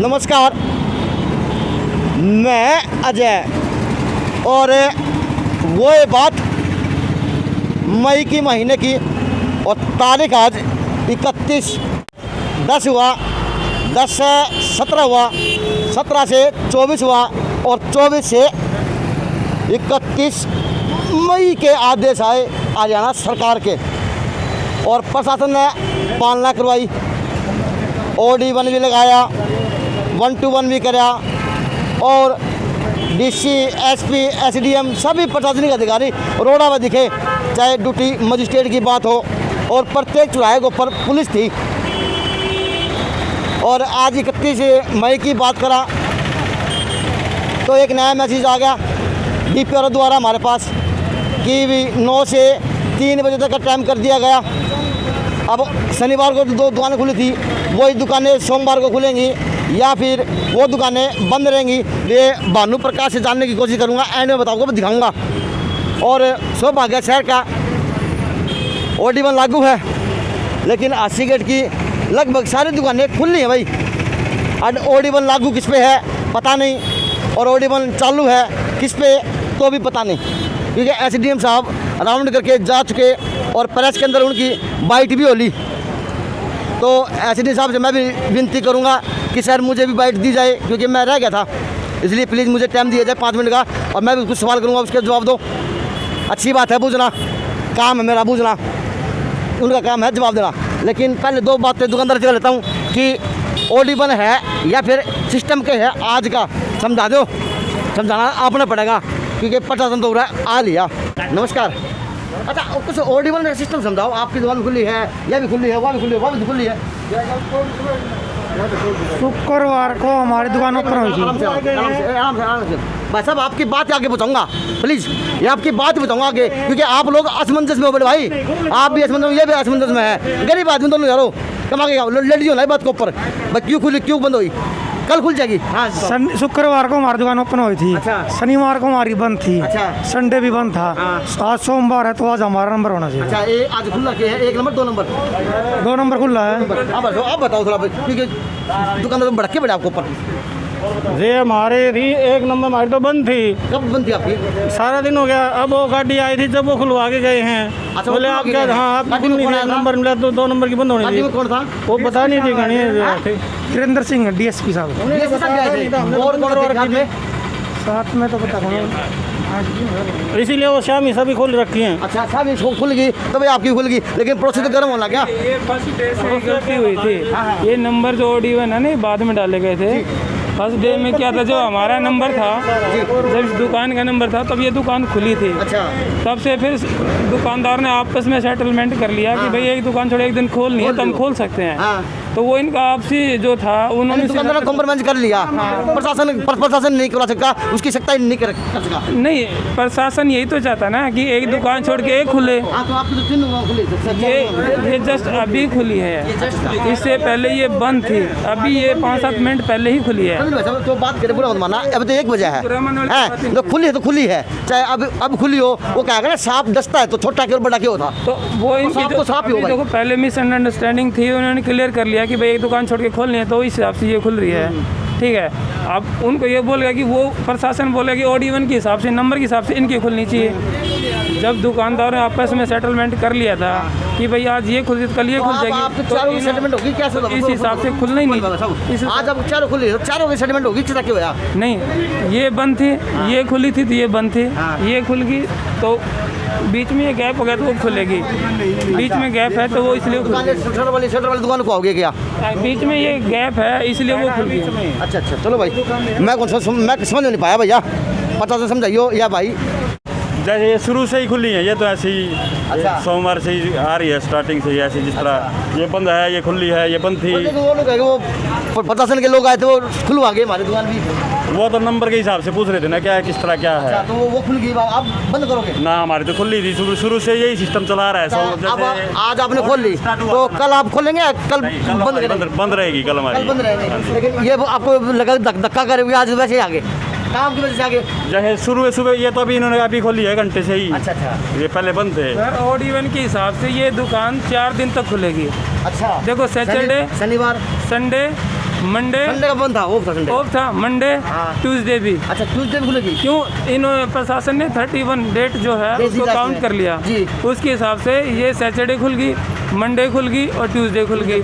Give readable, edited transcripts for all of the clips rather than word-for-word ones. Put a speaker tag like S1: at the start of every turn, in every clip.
S1: नमस्कार, मैं अजय और वो ये बात मई की महीने की और तारीख आज 31/10 हुआ, 10 से 17 हुआ, 17 से 24 हुआ और 24 से 31 मई के आदेश आए हरियाणा सरकार के और प्रशासन ने पालना करवाई। OD1 भी लगाया, 1-to-1 भी कराया और DC, SP, SDM सभी प्रशासनिक अधिकारी रोड़ा में दिखे, चाहे ड्यूटी मजिस्ट्रेट की बात हो और प्रत्येक चौराहे के ऊपर पुलिस थी। और आज 31 मई की बात करा तो एक नया मैसेज आ गया DPRO द्वारा हमारे पास कि भी 9 से 3 बजे तक का टाइम कर दिया गया। अब शनिवार को 2 दुकानें खुली थी, वही दुकानें सोमवार को खुलेंगी या फिर वो दुकानें बंद रहेंगी। ये भानु प्रकाश से जानने की कोशिश करूँगा, एंड में बताऊँगा, दिखाऊँगा। और सौभाग्य शहर का OD1 लागू है, लेकिन 80 गेट की लगभग सारी दुकानें खुली हैं भाई। और OD1 लागू किस पे है पता नहीं, और OD1 चालू है किस पे तो भी पता नहीं, क्योंकि SDM साहब राउंड करके जा चुके और प्रेस के अंदर उनकी बाइट भी होली। तो SDM साहब से मैं भी विनती करूंगा कि सर मुझे भी बाइट दी जाए, क्योंकि मैं रह गया था, इसलिए प्लीज़ मुझे टाइम दिया जाए 5 मिनट का और मैं भी कुछ सवाल करूंगा, उसके जवाब दो। अच्छी बात है, पूछना काम है मेरा, पूछना उनका काम है जवाब देना। लेकिन पहले 2 बातें दुकानदार से कर लेता हूँ कि OD1 है या फिर सिस्टम के है आज का, समझा दो, समझाना आपने पड़ेगा क्योंकि प्रशासन तो आ लिया। नमस्कार। अच्छा, कुछ OD1 का सिस्टम समझाओ। आपकी दुकान खुली है, यह भी खुली है, वह भी खुली है, वह भी खुली है।
S2: शुक्रवार को हमारी दुकान ओपन हुई थी।
S1: आराम से भाई साहब, आपकी बात आगे बताऊंगा प्लीज़, ये आपकी बात बताऊंगा आगे, क्योंकि आप लोग असमंजस में हो बड़े भाई, आप भी असमंजस में, ये भी असमंजस में है। गरीब आदमी दोनों यारो कमा के लड़ी हो ना बात के ऊपर, भाई क्यों खुली, क्यों बंद हुई, कल खुल जाएगी। हाँ,
S2: शुक्रवार को हमारी दुकान ओपन हुई थी।
S1: अच्छा।
S2: शनिवार को हमारी बंद थी।
S1: अच्छा।
S2: संडे भी बंद था। आज सोमवार है तो आज हमारा नंबर होना चाहिए।
S1: अच्छा, ये आज खुला के है 1 नंबर 2 नंबर
S2: 2 नंबर खुला है।
S1: आप बताओ थोड़ा, क्योंकि दुकान तो भड़के बड़े आपको ऊपर।
S2: ये हमारे थी 1 नंबर हमारी तो बंद थी।
S1: कब बंद थी आपकी?
S2: सारा दिन हो गया। अब वो गाड़ी आई थी जब वो खुलवा के गए हैं।
S1: अच्छा,
S2: बोले आप क्या? हाँ, आप नंबर मिला तो 2 नंबर की बंद होनी थी।
S1: कौन था
S2: वो पता नहीं थी। वीरेंद्र सिंह DSP साहब।
S1: और
S2: साथ में तो पता नहीं, इसीलिए वो शामी सभी खोल रखी हैं।
S1: अच्छा, सब खुल गई तो भाई आपकी खुल गई, लेकिन प्रोसेस गर्म होना क्या?
S2: ये फर्स्ट डे से गलती हुई थी। ये नंबर जो OD1 है ना, बाद में डाले गए थे। फर्स्ट डे में क्या था, जो हमारा नंबर था, जब इस दुकान का नंबर था तब ये दुकान खुली थी।
S1: अच्छा।
S2: तब से फिर दुकानदार ने आपस में सेटलमेंट कर लिया कि भाई एक दुकान छोड़ एक दिन खोलनी है तो हम खोल सकते हैं। तो वो इनका आपसी जो था उन्होंने
S1: दुकानदार ने कॉम्प्रोमाइज कर लिया। प्रशासन नहीं करा सकता, उसकी सख्ताई नहीं कर सका।
S2: नहीं, प्रशासन यही तो चाहता ना कि एक दुकान छोड़ के एक खुले। ये जस्ट अभी खुली है, इससे पहले ये बंद थी, अभी ये 5-7 मिनट पहले ही खुली है।
S1: तो बात करें बुरा मत माना, अब तो 1 बजे है, तो खुली है तो खुली है, चाहे अब खुली हो। वो क्या ना, सांप डसता है तो छोटा क्यों बड़ा क्यों होता,
S2: तो वो इनकी
S1: सांप ही हो।
S2: देखो, पहले मिसअंडरस्टैंडिंग थी, उन्होंने क्लियर कर लिया कि भाई एक दुकान छोड़ के खोलनी है, तो इस हिसाब से ये खुल रही है। ठीक है, अब उनको ये बोलेगा कि वो प्रशासन बोलेगा कि OD1 के हिसाब से, नंबर के हिसाब से इनकी खुलनी चाहिए। जब दुकानदार ने आपस में सेटलमेंट कर लिया था कि भाई आज ये खुल कल ये खुल जाएगी,
S1: तो सेटलमेंट होगी क्या?
S2: इस हिसाब से खुलना ही नहीं।
S1: आज अब चारों खुली, चारों की सेटलमेंट होगी, क्या होया?
S2: नहीं, ये बंद थी, ये खुली थी तो ये बंद थी, ये खुल गई तो बीच में ये गैप हो गया तो वो खुलेगी। बीच में गैप है तो वो इसलिए
S1: शटर वाली दुकान को आओगे क्या?
S2: बीच में ये गैप है इसलिए वो खुल गई।
S1: अच्छा, चलो भाई, मैं समझ नहीं पाया भैया, पता तो समझाइयो या भाई।
S3: जैसे ये शुरू से ही खुली है, ये तो ऐसे ही सोमवार से ही आ रही है, स्टार्टिंग से ही ऐसे, जिस तरह ये बंद है, ये खुली है, ये बंद थी।
S1: वो प्रशासन के लोग आए थे, वो खुलवा गए हमारी दुकान भी।
S3: वो तो नंबर के हिसाब से पूछ रहे थे ना, क्या है, किस तरह क्या है।
S1: तो वो खुल गई, आप बंद करोगे
S3: ना? हमारी तो खुली थी, शुरू से यही सिस्टम चला रहा है।
S1: अब आज आपने खोल ली तो कल आप खोलेंगे? कल
S3: बंद रहेगी, कल हमारी
S1: बंद रहेगी। लेकिन ये आपको लगा धक्का करेगी आज वैसे ही आगे काम की वजह से आगे?
S3: जैसे शुरू सुबह, ये तो अभी इन्होंने अभी खोली है घंटे से ही।
S1: अच्छा,
S3: ये पहले बंद थे।
S2: सर OD1 के हिसाब से ये दुकान 4 दिन तक खुलेगी।
S1: अच्छा,
S2: देखो, सैटरडे,
S1: शनिवार,
S2: संडे, मंडे
S1: संडे का बंद था, ऑफ था संडे।
S2: ऑफ था, मंडे ट्यूसडे भी।
S1: अच्छा, ट्यूसडे भी खुलेगी?
S2: क्यों इन्होंने प्रशासन ने 31 डेट जो है उसको काउंट कर लिया
S1: जी।
S2: उसके हिसाब से ये सैटरडे खुल गई, मंडे खुल गई और ट्यूसडे खुल गई।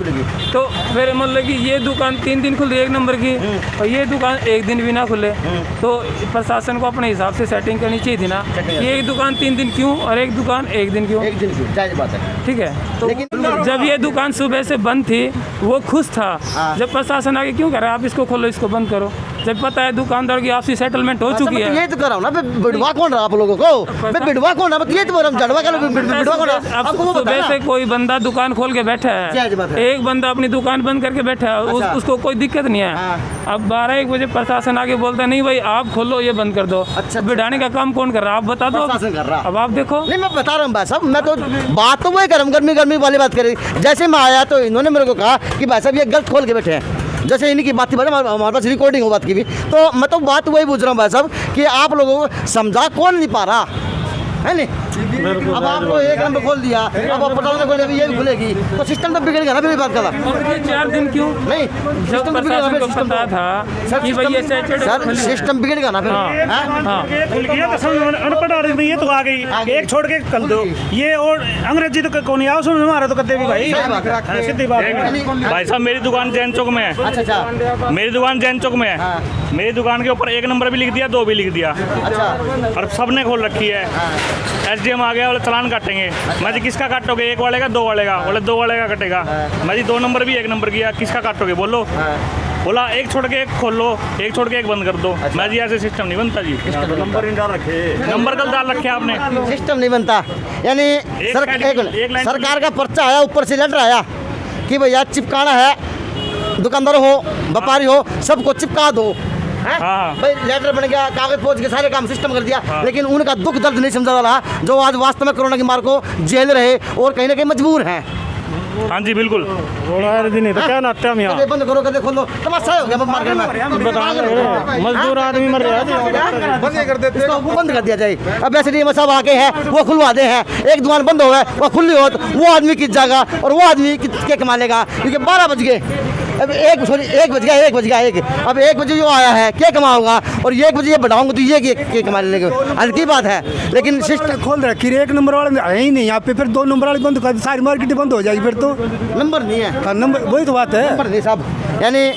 S2: तो फिर मतलब कि ये दुकान 3 दिन खुल रही है 1 नंबर की और ये दुकान 1 दिन भी ना खुले तो प्रशासन को अपने हिसाब से सेटिंग करनी चाहिए थी ना। ये एक दुकान 3 दिन क्यों और एक दुकान 1 दिन क्यों?
S1: एक दिन की जायज बात है।
S2: ठीक है। तो जब ये दुकान सुबह से बंद थी वो खुश था। जब प्रशासन आगे क्यों कह रहा है आप इसको खोलो इसको बंद करो, जब पता है दुकानदार की आपसी सेटलमेंट हो चुकी है।
S1: ये तो कर रहा हूँ ना, बिड़वा कौन रहा आप लोगों को? बिड़वा कौन है? ये तो बोल रहा हूँ, जड़वा का बिड़वा कौन है?
S2: अब सुबह से कोई बंदा दुकान खोल के बैठा है, एक बंदा अपनी दुकान बंद करके बैठा है, उसको कोई दिक्कत नहीं है। अब 12-1 बजे प्रशासन आगे बोलता है नहीं भाई आप खोलो ये बंद कर दो। अच्छा, बिठाने का काम कौन कर रहा है आप बता दो। अब आप देखो।
S1: नहीं मैं बता रहा हूँ भाई साहब, मैं तो बात तो वही गर्मी वाली बात करी। जैसे मैं आया तो इन्होंने मेरे को कहा कि भाई साहब ये गलत खोल के बैठे हैं। जैसे इनकी बात थी, हमारे पास रिकॉर्डिंग हो बात की भी, तो मैं तो बात वही पूछ रहा हूँ भाई साहब कि आप लोगों को समझा कौन नहीं पा रहा है नहीं। अब आपको 1 नंबर खोल दिया, अब आप पता खोल ये भी खुलेगी तो सिस्टम तो बिगड़ गया ना। मेरी बात कर
S2: और ये 4 दिन क्यों
S1: नहीं,
S2: जब प्रशासन को पता था कि भाई ये सैटरडे
S1: सर सिस्टम बिगड़ गया ना फिर।
S4: खुल गया तो सब अनपढ़ आदमी ये तो आ गई, एक छोड़ के कल दो ये और अंग्रेजी तो कौन आओ सुन हमारा तो कदे भी भाई सीधी बात है।
S3: भाई साहब मेरी दुकान जैन चौक में है।
S1: अच्छा,
S3: मेरी दुकान जैन चौक में है। मेरी दुकान के ऊपर 1 नंबर भी लिख दिया, 2 भी लिख दिया और सबने खोल रखी है। SDM आ गया बोले चालान काटेंगे। मैं जी किसका काटोगे? 1 वाले का 2 वाले का? बोले 2 वाले का कटेगा। मैं जी 2 नंबर भी 1 नंबर किया, किसका काटोगे बोलो? बोला 1 छोड़ के 1 खोल लो, 1 छोड़ के 1 बंद कर दो। मैं जी ऐसे सिस्टम नहीं बनता जी। नंबर नहीं डाल रखे, नंबर कल डाल रखे आपने,
S1: सिस्टम नहीं बनता। यानी सरकार का पर्चा आया, ऊपर से लेटर आया कि भैया चिपकाना है, दुकानदार हो व्यापारी हो सबको चिपका दो। भाई लेटर बन गया, कागज पहुंच गए, सारे काम सिस्टम कर दिया, लेकिन उनका दुख दर्द नहीं समझा रहा जो आज वास्तव में कोरोना की मार को जेल रहे और कहीं ना कहीं मजबूर हैं।
S3: हाँ जी बिल्कुल।
S4: नहीं तो क्या नाट्य हम यहाँ
S1: बंद करो, कदे खोलो, तमाशा हो गया मार्केट में।
S4: मजदूर आदमी मर रहा है,
S1: बंद कर दिया जाए। अब ऐसे नहीं सब आके हैं वो खुलवा दे हैं, एक दुकान बंद हो गए वो खुली हो तो वो आदमी किस जाएगा और वो आदमी क्या कमा लेगा? क्योंकि 12 बज गए, अब 1 बज गया, 1 बज गया, अब 1 बजे जो आया है क्या कमाऊंगा और 1 बजे ये बढ़ाऊंगा तो ये क्या कमा लेगा? हल्की बात है, लेकिन सिस्टम
S4: खोल रखी 1 नंबर वाले है ही नहीं यहाँ पे, फिर 2 नंबर वाले बंद कर सारी मार्केट बंद हो जाएगी फिर तो।
S1: नंबर नहीं है,
S4: नंबर वही तो बात है,
S1: नंबर नहीं साहब, यानी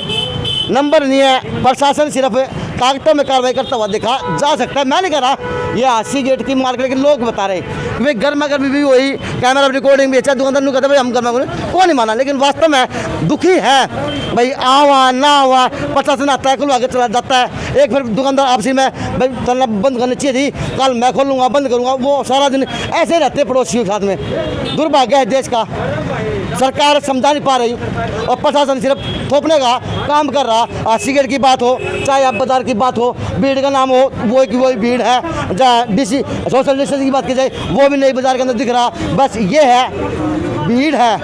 S1: नंबर नहीं है। प्रशासन सिर्फ कागजों में कार्रवाई करता हुआ देखा जा सकता है। मैं नहीं कह रहा ये 80 गेट की मार्केट के लोग बता रहे कि भाई गर्मा गर्मी भी वही कैमरा रिकॉर्डिंग भी अच्छा, दुकानदार नहीं कहते भाई हम गर्मा गर्मी कौन नहीं माना, लेकिन वास्तव में दुखी है भाई। आवा ना हुआ प्रशासन आता है खुलवा के चला जाता है, एक फिर दुकानदार आपसी में भाई चलना बंद करनी चाहिए थी, कल मैं खोलूँगा बंद करूँगा, वो सारा दिन ऐसे रहते पड़ोसियों के साथ में। दुर्भाग्य है देश का, सरकार समझा नहीं पा रही और प्रशासन सिर्फ थोपने का काम कर रहा। सिगरेट की बात हो चाहे आप बाजार की बात हो, भीड़ का नाम हो वो की वही भीड़ है, जहाँ DC सोशल डिस्टेंसिंग की बात की जाए वो भी नई बाजार के अंदर दिख रहा। बस ये है भीड़ है,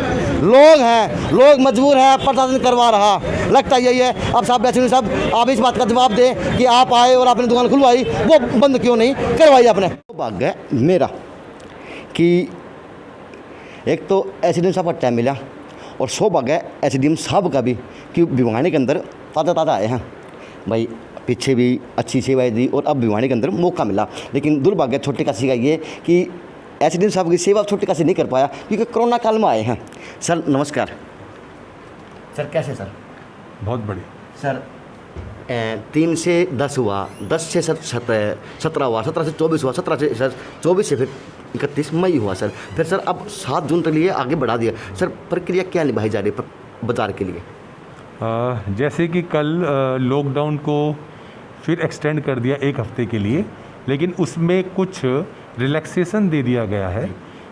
S1: लोग हैं, लोग मजबूर हैं, प्रशासन करवा रहा, लगता यही है। अब साहब वैसे साहब आप इस बात का जवाब दें कि आप आए और आपने दुकान खुलवाई, वो बंद क्यों नहीं करवाई आपने? भाग्य है मेरा कि एक तो SDM साहब का टाइम मिला और सौभाग्य है SDM साहब का भी कि भिवानी के अंदर ताज़ा आए हैं भाई। पीछे भी अच्छी सेवाएं दी और अब भिवानी के अंदर मौका मिला, लेकिन दुर्भाग्य छोटे काशी का ये कि SDM साहब की सेवा छोटे काशी नहीं कर पाया क्योंकि कोरोना काल में आए हैं। सर नमस्कार। सर कैसे सर?
S5: बहुत बढ़िया
S1: सर। 3 से 10 हुआ, 10 से सर 17 हुआ, 17 से 24 हुआ, 17 से सर 24 से फिर 31 मई हुआ सर, फिर सर अब 7 जून के लिए आगे बढ़ा दिया। सर प्रक्रिया क्या निभाई जा रही है बाजार के लिए?
S5: जैसे कि कल लॉकडाउन को फिर एक्सटेंड कर दिया 1 हफ्ते के लिए, लेकिन उसमें कुछ रिलैक्सेशन दे दिया गया है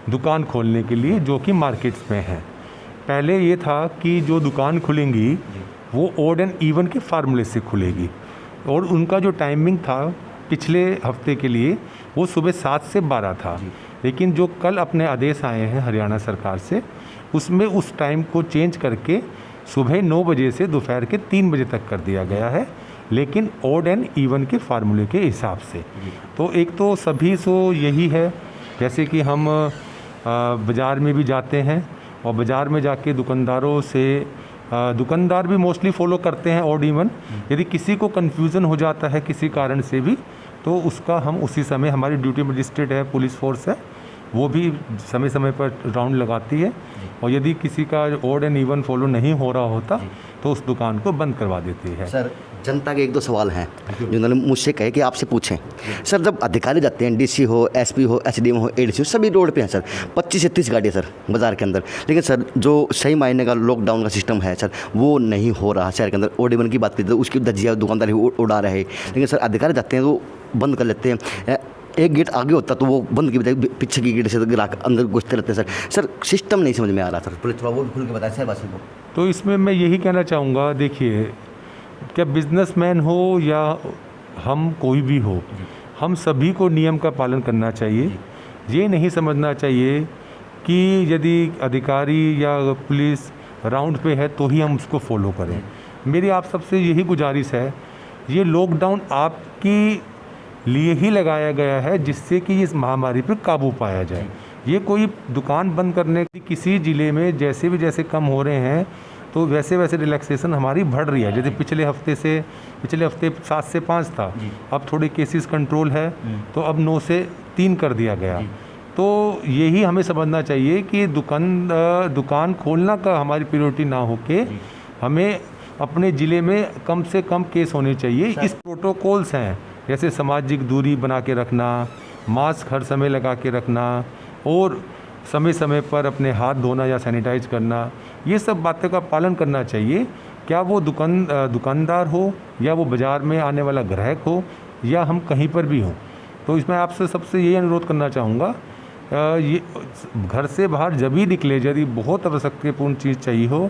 S5: दुकान खोलने के लिए जो कि मार्केट्स में है। पहले ये था कि जो दुकान खुलेंगी वो ऑड एंड इवन के फार्मूले से खुलेगी और उनका जो टाइमिंग था पिछले हफ्ते के लिए वो सुबह 7 से 12 था, लेकिन जो कल अपने आदेश आए हैं हरियाणा सरकार से उसमें उस टाइम को चेंज करके सुबह 9 बजे से दोपहर के 3 बजे तक कर दिया गया है, लेकिन ऑड एंड इवन के फार्मूले के हिसाब से। तो एक तो सभी सो यही है, जैसे कि हम बाज़ार में भी जाते हैं और बाज़ार में जाके दुकानदारों से दुकानदार भी मोस्टली फॉलो करते हैं ऑड इवन। यदि किसी को कन्फ्यूज़न हो जाता है किसी कारण से भी, तो उसका हम उसी समय, हमारी ड्यूटी मजिस्ट्रेट है, पुलिस फोर्स है, वो भी समय समय पर राउंड लगाती है, और यदि किसी का ऑड एंड इवन फॉलो नहीं हो रहा होता तो उस दुकान को बंद करवा देती है।
S1: सर, जनता के एक दो सवाल हैं जिन्होंने मुझसे कहे कि आपसे पूछें। सर, जब अधिकारी जाते हैं, डीसी हो, एसपी हो, एसडीएम हो, एडीसी हो, सभी रोड पे हैं सर, 25 से 30 गाड़ियाँ सर बाज़ार के अंदर, लेकिन सर जो सही मायने का लॉकडाउन का सिस्टम है सर, वो नहीं हो रहा शहर के अंदर। ऑड इवन की बात करें तो उसकी धज्जिया दुकानदार उड़ा रहे हैं, लेकिन सर अधिकारी जाते हैं तो बंद कर लेते हैं। एक गेट आगे होता तो वो बंद की बजाय पीछे की गेट से ग्राहक अंदर घुसते रहते हैं सर। सर, सिस्टम नहीं समझ में आ रहा सर, पुलिस थोड़ा वो खुल के बताएं शहरवासी को।
S5: तो इसमें मैं यही कहना चाहूँगा, देखिए, क्या बिजनेसमैन हो या हम कोई भी हो, हम सभी को नियम का पालन करना चाहिए। ये नहीं समझना चाहिए कि यदि अधिकारी या पुलिस राउंड पे है तो ही हम उसको फॉलो करें। मेरी आप सबसे यही गुजारिश है, ये लॉकडाउन आपकी लिए ही लगाया गया है जिससे कि इस महामारी पर काबू पाया जाए। ये कोई दुकान बंद करने की, किसी ज़िले में जैसे कम हो रहे हैं तो वैसे वैसे रिलैक्सेशन हमारी बढ़ रही है। जैसे पिछले हफ्ते 7 से 5 था, अब थोड़े केसेस कंट्रोल है तो अब 9 से 3 कर दिया गया। तो यही हमें समझना चाहिए कि दुकान खोलना का हमारी प्रायोरिटी ना होके हमें अपने ज़िले में कम से कम केस होने चाहिए। इस प्रोटोकॉल्स हैं, जैसे सामाजिक दूरी बना के रखना, मास्क हर समय लगा के रखना, और समय समय पर अपने हाथ धोना या सैनिटाइज करना, ये सब बातों का पालन करना चाहिए। क्या वो दुकानदार हो या वो बाज़ार में आने वाला ग्राहक हो या हम कहीं पर भी हों। तो इसमें आपसे सबसे यही अनुरोध करना चाहूँगा, ये घर से बाहर जब भी निकले, यदि बहुत आवश्यकतापूर्ण चीज़ चाहिए हो,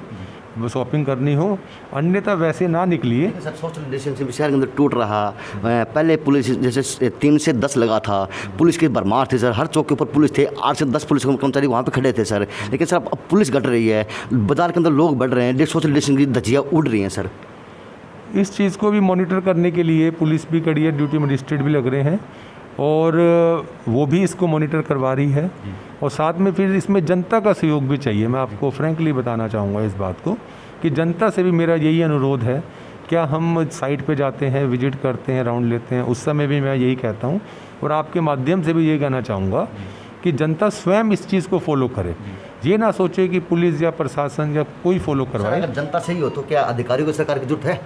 S5: शॉपिंग करनी हो, अन्यथा वैसे ना निकलिए।
S1: सर, सोशल डिस्टेंसिंग शहर के अंदर टूट रहा। पहले पुलिस जैसे 3 से 10 लगा था, पुलिस की भरमार थी सर, हर चौक के ऊपर पुलिस थे, 8 से 10 पुलिस कर्मचारी वहाँ पे खड़े थे सर। लेकिन सर अब पुलिस घट रही है, बाजार के अंदर लोग बढ़ रहे हैं, सोशल डिस्टेंसिंग की धज्जियाँ उड़ रही हैं सर।
S5: इस चीज़ को भी मॉनिटर करने के लिए पुलिस भी खड़ी है, ड्यूटी मजिस्ट्रेट भी लग रहे हैं, और वो भी इसको मॉनिटर करवा रही है। और साथ में फिर इसमें जनता का सहयोग भी चाहिए। मैं आपको फ्रैंकली बताना चाहूँगा इस बात को कि जनता से भी मेरा यही अनुरोध है। क्या हम साइट पे जाते हैं, विजिट करते हैं, राउंड लेते हैं, उस समय भी मैं यही कहता हूँ, और आपके माध्यम से भी ये कहना चाहूँगा कि जनता स्वयं इस चीज़ को फॉलो करे। ये ना सोचे कि पुलिस या प्रशासन या कोई फॉलो करवाए।
S1: अगर जनता सही हो तो क्या अधिकारियों को सरकार की जरूरत है?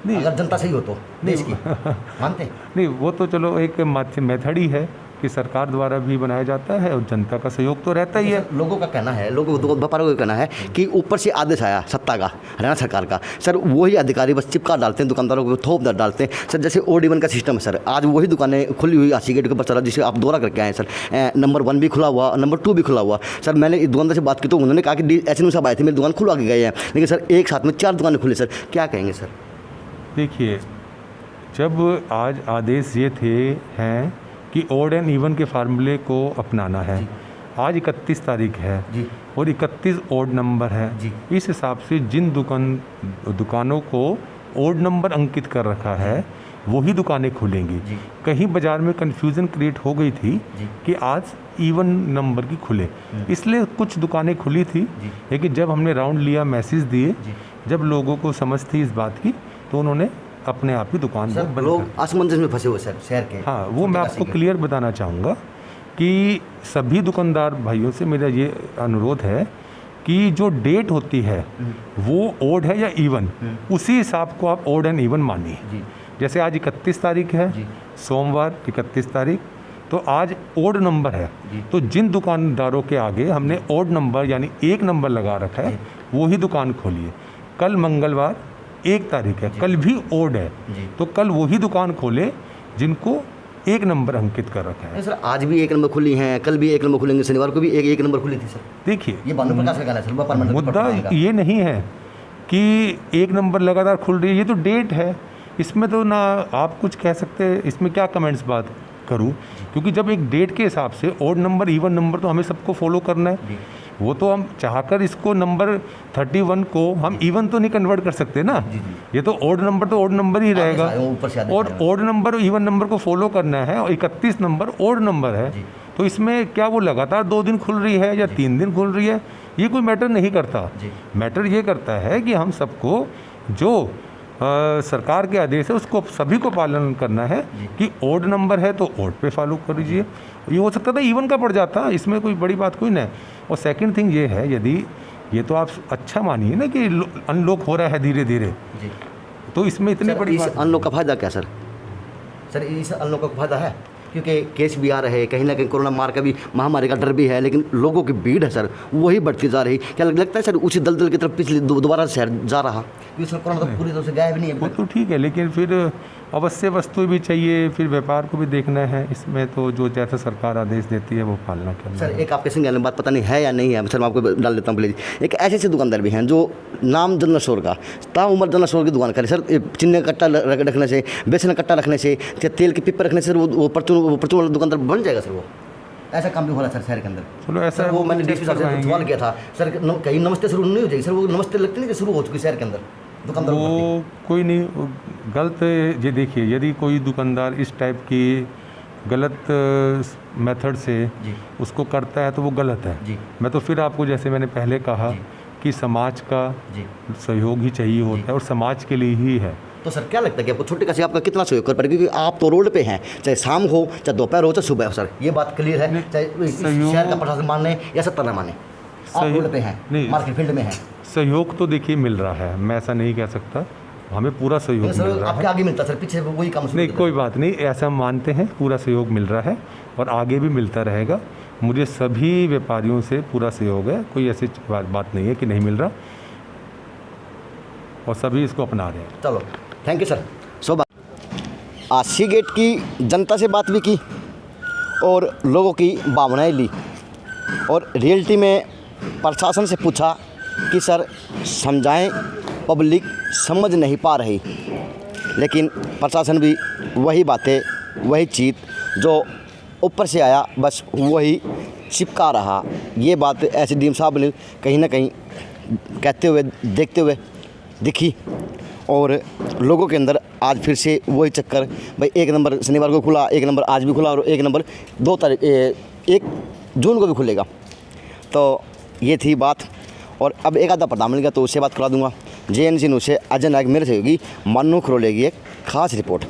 S1: नहीं, अगर जनता सही हो तो देश की मानते
S5: नहीं, वो तो चलो एक मेथड ही है कि सरकार द्वारा भी बनाया जाता है, और जनता का सहयोग तो रहता ही है।
S1: लोगों का कहना है, व्यापारियों का कहना है कि ऊपर से आदेश आया सत्ता का, हरियाणा सरकार का सर, वही अधिकारी बस चिपका डालते हैं, दुकानदारों को थोप डालते हैं सर। जैसे ऑड इवन का सिस्टम है सर, आज वही दुकानें खुली हुई आशी गेट के ऊपर चला, जिसे आप दौरा करके आए सर। नंबर 1 भी खुला हुआ, नंबर 2 भी खुला हुआ सर। मैंने इस दुकानदार से बात की तो उन्होंने कहा कि एचएम साहब आए थे, मेरी दुकान खुलवा के गए हैं, लेकिन सर एक साथ में 4 दुकानें खुली सर। क्या कहेंगे सर?
S5: देखिए, जब आज आदेश ये हैं कि ऑड एंड इवन के फार्मूले को अपनाना है, आज 31 तारीख है और 31 ऑड नंबर है, इस हिसाब से जिन दुकानों को ऑड नंबर अंकित कर रखा है वही दुकानें खुलेंगी। कहीं बाज़ार में कन्फ्यूज़न क्रिएट हो गई थी कि आज इवन नंबर की खुले, इसलिए कुछ दुकानें खुली थी। लेकिन जब हमने राउंड लिया, मैसेज दिए, जब लोगों को समझ थी इस बात की, तो उन्होंने अपने आप ही दुकान को बंद।
S1: लोग असमंजस में फंसे हुए सर शहर के।
S5: हाँ, वो मैं आपको क्लियर बताना चाहूँगा कि सभी दुकानदार भाइयों से मेरा ये अनुरोध है कि जो डेट होती है वो ऑड है या इवन, उसी हिसाब को आप ऑड एंड इवन मानिए। जैसे आज 31 तारीख है, सोमवार 31 तारीख, तो आज ऑड नंबर है, तो जिन दुकानदारों के आगे हमने ऑड नंबर यानी 1 नंबर लगा रखा है वही दुकान खोलिए। कल मंगलवार 1 तारीख है, कल भी ऑड है, तो कल वही दुकान खोले जिनको 1 नंबर अंकित कर रखा है।
S1: सर, आज भी 1 नंबर खुली हैं, कल भी 1 नंबर खुलेंगे, शनिवार को भी एक नंबर खुली थी सर।
S5: देखिए,
S1: ये भानु प्रकाश का कहना है सर,
S5: मुद्दा ये नहीं है कि 1 नंबर लगातार खुल रही है, ये तो डेट है। इसमें तो ना आप कुछ कह सकते हैं, इसमें क्या कमेंट्स बात करूं, क्योंकि जब एक डेट के हिसाब से ऑड नंबर इवन नंबर तो हमें सबको फॉलो करना है। वो तो हम चाहकर इसको नंबर 31 को हम इवन तो नहीं कन्वर्ट कर सकते ना। ये तो ऑड नंबर तो ऑड नंबर ही रहेगा, और ऑड नंबर इवन नंबर को फॉलो करना है, और 31 नंबर ऑड नंबर है। तो इसमें क्या वो लगातार 2 दिन खुल रही है या 3 दिन खुल रही है, ये कोई मैटर नहीं करता। मैटर ये करता है कि हम सबको जो सरकार के आदेश है उसको सभी को पालन करना है कि ओड नंबर है तो ओड पे फॉलो कर लीजिए। ये हो सकता था इवन का पड़ जाता, इसमें कोई बड़ी बात कोई नहीं। और सेकंड थिंग ये है, यदि ये तो आप अच्छा मानिए ना कि अनलॉक हो रहा है धीरे धीरे, तो इसमें इतनी बड़ी बात।
S1: अनलॉक का फायदा क्या सर? सर इस अनलॉक का फायदा है क्योंकि केस भी आ रहे हैं, कहीं ना कहीं कोरोना मार का भी, महामारी का डर भी है, लेकिन लोगों की भीड़ है सर वही बढ़ती जा रही। क्या लगता है सर उसी दलदल की तरफ पिछले दोबारा शहर जा रहा, क्योंकि सर कोरोना तो पूरी तरह से गायब नहीं है।
S5: वो तो ठीक है, लेकिन फिर अवश्य वस्तु भी चाहिए, फिर व्यापार को भी देखना है। इसमें तो जो जैसा सरकार आदेश देती है वो पालना करना।
S1: सर एक आपके संज्ञान में बात पता नहीं है या नहीं है, सर मैं आपको डाल देता हूँ प्लीज। एक ऐसे ऐसे दुकानदार भी हैं जो नाम जनरल स्टोर का, ताउम्र जनरल स्टोर की दुकान करें सर, चिन्ह का कट्टा रखने से, बेसन का कट्टा रखने से, तेल के पिपर रखने से वो परचून वाला दुकानदार बन जाएगा सर। वो ऐसा काम भी हो रहा है सर शहर के अंदर।
S5: चलो ऐसा
S1: वो मैंने डीएसपी साहब से सवाल किया था सर, कहीं नमस्ते शुरू नहीं हो जाएगी सर? वो नमस्ते लगती नहीं कि शुरू हो चुकी शहर के अंदर दुकानदार।
S5: वो कोई नहीं गलत। ये देखिए, यदि कोई दुकानदार इस टाइप की गलत मेथड से उसको करता है तो वो गलत है। मैं तो फिर आपको जैसे मैंने पहले कहा कि समाज का सहयोग ही चाहिए होता है और समाज के लिए ही है।
S1: तो सर क्या लगता है कि आपको छोटे कैसे आपका कितना सहयोग कर पाएगा, क्योंकि आप तो रोड पे हैं, चाहे शाम हो चाहे दोपहर हो चाहे सुबह हो सर, ये बात क्लियर है। चाहे शहर का प्रशासन माने या सत्ता न माने, आप रोड पे हैं, मार्केट फील्ड में हैं।
S5: सहयोग तो देखिए मिल रहा है, मैं ऐसा नहीं कह सकता, हमें पूरा सहयोग मिल रहा है।
S1: आपके आगे मिलता सर, पीछे वही काम
S5: नहीं कोई बात नहीं, ऐसा मानते हैं, पूरा सहयोग मिल रहा है और आगे भी मिलता रहेगा। मुझे सभी व्यापारियों से पूरा सहयोग है, कोई ऐसी बात नहीं है कि नहीं मिल रहा, और सभी इसको अपना रहे हैं।
S1: चलो थैंक यू सर। सो बात आज सी गेट की जनता से बात भी की और लोगों की भावनाएं ली और रियलिटी में प्रशासन से पूछा कि सर समझाएं, पब्लिक समझ नहीं पा रही, लेकिन प्रशासन भी वही बातें, वही चीज़ जो ऊपर से आया बस वही चिपका रहा। ये बात एसडीएम साहब ने कहीं ना कहीं कहते हुए देखते हुए दिखी और लोगों के अंदर आज फिर से वही चक्कर, भाई 1 नंबर शनिवार को खुला, 1 नंबर आज भी खुला और 1 नंबर 1 जून को भी खुलेगा। तो ये थी बात और अब एक आधा प्रधान मिल गया तो उससे बात करा दूंगा। JNC न्यूज़ से अजय नायक मेरे सहयोगी मन्नू खरोले की एक खास रिपोर्ट।